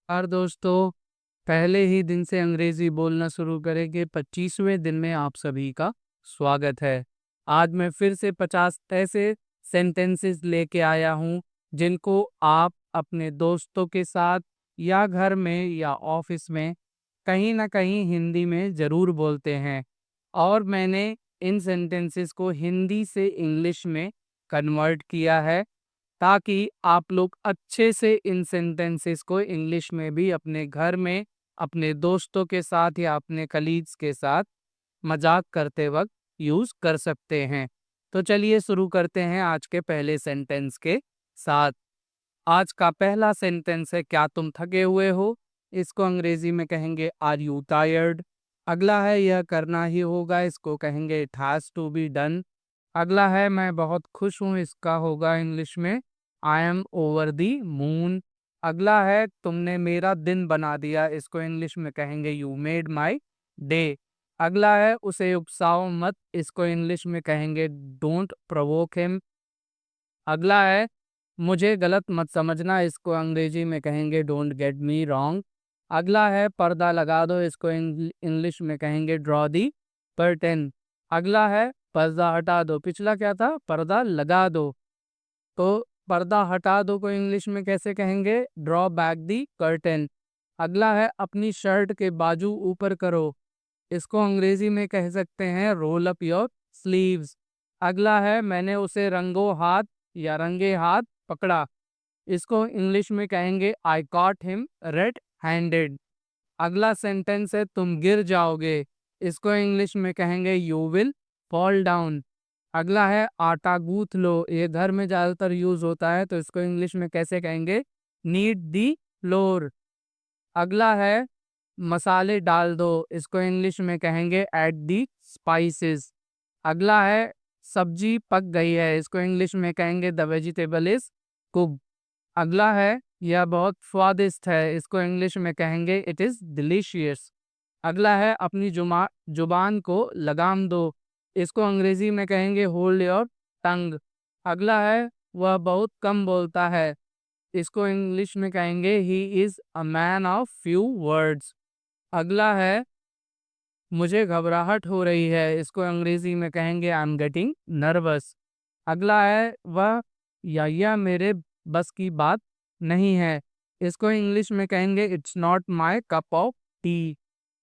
यार दोस्तों, पहले ही दिन से अंग्रेजी बोलना शुरू करेंगे। 25वें दिन में आप सभी का स्वागत है। आज मैं फिर से 50 ऐसे सेंटेंसेस लेके आया हूँ जिनको आप अपने दोस्तों के साथ या घर में या ऑफिस में कहीं ना कहीं हिंदी में ज़रूर बोलते हैं। और मैंने इन सेंटेंसेस को हिंदी से इंग्लिश में कन्वर्ट किया है ताकि आप लोग अच्छे से इन सेंटेंसेस को इंग्लिश में भी अपने घर में, अपने दोस्तों के साथ या अपने कलीग्स के साथ मजाक करते वक्त यूज़ कर सकते हैं। तो चलिए शुरू करते हैं आज के पहले सेंटेंस के साथ। आज का पहला सेंटेंस है, क्या तुम थके हुए हो? इसको अंग्रेजी में कहेंगे आर यू टायर्ड। अगला है, यह करना ही होगा। इसको कहेंगे it has to be done. अगला है, मैं बहुत खुश हूँ। इसका होगा इंग्लिश में I am over the moon. अगला है, तुमने मेरा दिन बना दिया। इसको इंग्लिश में कहेंगे यू मेड माई डे। अगला है, उसे उकसाओ मत। इसको इंग्लिश में कहेंगे डोंट प्रोवोक हिम। अगला है, मुझे गलत मत समझना। इसको अंग्रेजी में कहेंगे डोंट गेट मी रॉन्ग। अगला है, पर्दा लगा दो। इसको इंग्लिश में कहेंगे ड्रॉ दी कर्टेन। अगला है, पर्दा हटा दो। पिछला क्या था? पर्दा लगा दो। तो पर्दा हटा दो को इंग्लिश में कैसे कहेंगे? Draw back the curtain. अगला है, अपनी शर्ट के बाजू ऊपर करो। इसको अंग्रेजी में कह सकते हैं रोल अप योर स्लीव्स। अगला है, मैंने उसे रंगों हाथ या रंगे हाथ पकड़ा। इसको इंग्लिश में कहेंगे आई कॉट हिम रेड हैंडेड। अगला सेंटेंस है, तुम गिर जाओगे। इसको इंग्लिश में कहेंगे यू विल फॉल डाउन। अगला है, आटा गूंथ लो। ये घर में ज़्यादातर यूज होता है, तो इसको इंग्लिश में कैसे कहेंगे? Need the floor. अगला है, मसाले डाल दो। इसको इंग्लिश में कहेंगे ऐड दी स्पाइसेस। अगला है, सब्जी पक गई है। इसको इंग्लिश में कहेंगे द वेजिटेबल इज कुक। अगला है, यह बहुत स्वादिष्ट है। इसको इंग्लिश में कहेंगे इट इज़ डिलीशियस। अगला है, अपनी जुबान को लगाम दो। इसको अंग्रेजी में कहेंगे होल्ड योर टंग। अगला है, वह बहुत कम बोलता है। इसको इंग्लिश में कहेंगे he is a man of few words. अगला है, मुझे घबराहट हो रही है। इसको अंग्रेजी में कहेंगे आई एम गेटिंग नर्वस। अगला है, वह या यह मेरे बस की बात नहीं है। इसको इंग्लिश में कहेंगे it's not my cup of T.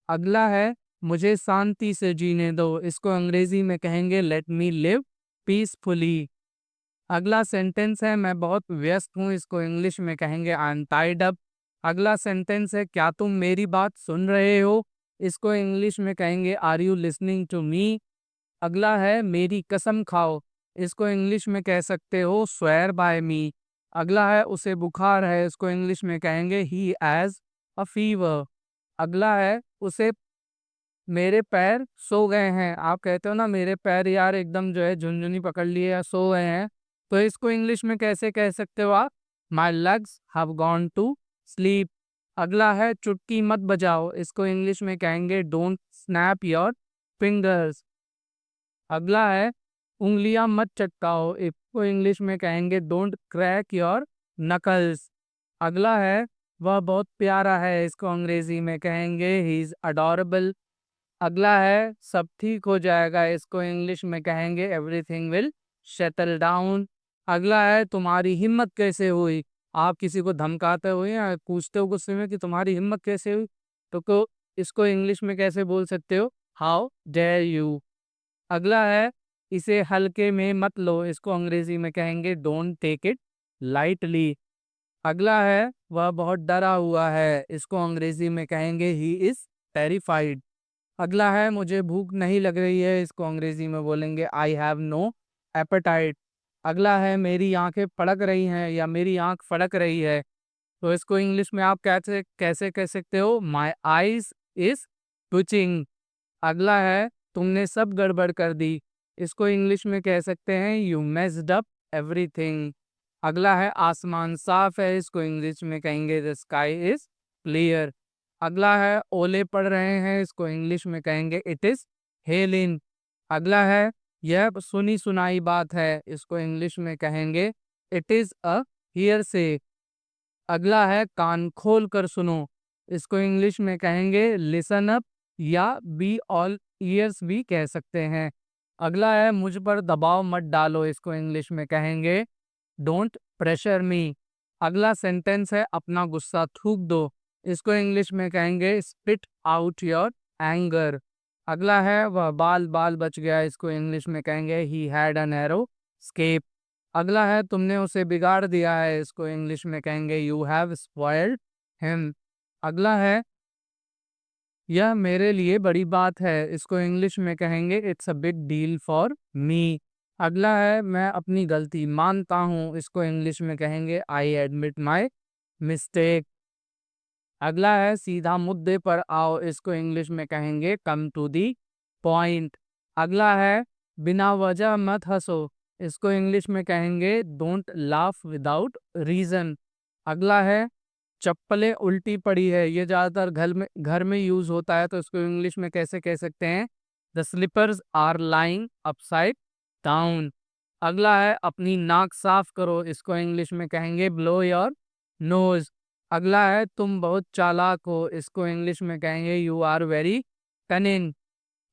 अगला है, मुझे शांति से जीने दो। इसको अंग्रेजी में कहेंगे लेट मी लिव पीसफुली। अगला सेंटेंस है, मैं बहुत व्यस्त हूँ। इसको इंग्लिश में कहेंगे आई एम टाइड अप। अगला सेंटेंस है, क्या तुम मेरी बात सुन रहे हो? इसको इंग्लिश में कहेंगे are you listening to me. अगला है, मेरी कसम खाओ। इसको इंग्लिश में कह सकते हो स्वेयर बाय मी। अगला है, उसे बुखार है। इसको इंग्लिश में कहेंगे ही हैज़ अ फीवर। अगला है, उसे मेरे पैर सो गए हैं। आप कहते हो ना मेरे पैर यार एकदम जो है झुनझुनी पकड़ लिए या सो गए हैं, तो इसको इंग्लिश में कैसे कह सकते हो आप? My legs have gone to sleep. अगला है, चुटकी मत बजाओ। इसको इंग्लिश में कहेंगे डोंट स्नैप योर फिंगर्स। अगला है, उंगलियां मत चटकाओ। इसको इंग्लिश में कहेंगे डोंट क्रैक योर नकल्स। अगला है, वह बहुत प्यारा है। इसको अंग्रेजी में कहेंगे ही इज अडोरेबल। अगला है, सब ठीक हो जाएगा। इसको इंग्लिश में कहेंगे एवरीथिंग विल सेटल डाउन। अगला है, तुम्हारी हिम्मत कैसे हुई? आप किसी को धमकाते हुए या पूछते हो गुस्से में कि तुम्हारी हिम्मत कैसे हुई, तो इसको इंग्लिश में कैसे बोल सकते हो? How dare you. अगला है, इसे हल्के में मत लो। इसको अंग्रेजी में कहेंगे डोंट टेक इट लाइटली। अगला है, वह बहुत डरा हुआ है। इसको अंग्रेजी में कहेंगे ही इज टेरिफाइड। अगला है, मुझे भूख नहीं लग रही है। इसको अंग्रेजी में बोलेंगे आई हैव नो एपेटाइट। अगला है, मेरी आंखें फड़क रही हैं या मेरी आंख फड़क रही है, तो इसको इंग्लिश में आप कैसे कैसे कह सकते हो? My eyes is twitching. अगला है, तुमने सब गड़बड़ कर दी। इसको इंग्लिश में कह सकते हैं यू मेस्ड अप एवरीथिंग। अगला है, आसमान साफ है। इसको इंग्लिश में कहेंगे द स्काई इज क्लियर। अगला है, ओले पड़ रहे हैं। इसको इंग्लिश में कहेंगे इट इज हेलिन। अगला है, यह सुनी सुनाई बात है। इसको इंग्लिश में कहेंगे इट इज अ हियर से। अगला है कान खोल कर सुनो, इसको इंग्लिश में कहेंगे लिसन अप या बी ऑल ईयर्स भी कह सकते हैं। अगला है मुझ पर दबाव मत डालो, इसको इंग्लिश में कहेंगे डोंट प्रेशर मी। अगला सेंटेंस है अपना गुस्सा थूक दो, इसको इंग्लिश में कहेंगे स्पिट आउट योर एंगर। अगला है वह बाल बाल बच गया, इसको इंग्लिश में कहेंगे he had narrow escape. अगला है तुमने उसे बिगाड़ दिया है, इसको इंग्लिश में कहेंगे यू हैव स्पॉइल्ड हिम। अगला है यह मेरे लिए बड़ी बात है, इसको इंग्लिश में कहेंगे it's a big deal for me. अगला है मैं अपनी गलती मानता हूँ, इसको इंग्लिश में कहेंगे आई एडमिट माई मिस्टेक। अगला है सीधा मुद्दे पर आओ, इसको इंग्लिश में कहेंगे कम टू दी पॉइंट। अगला है बिना वजह मत हंसो, इसको इंग्लिश में कहेंगे डोंट लाफ विदाउट रीजन। अगला है चप्पलें उल्टी पड़ी है, ये ज़्यादातर घर में यूज़ होता है, तो इसको इंग्लिश में कैसे कह सकते हैं the sleepers are lying upside down. अगला है अपनी नाक साफ करो, इसको इंग्लिश में कहेंगे ब्लो योर नोज। अगला है तुम बहुत चालाक हो, इसको इंग्लिश में कहेंगे you are very cunning.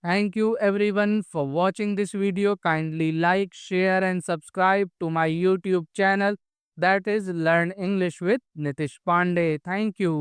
Thank you everyone for watching this video. Kindly like, share and subscribe to my YouTube channel, that is Learn English with Nitish Pandey. Thank you.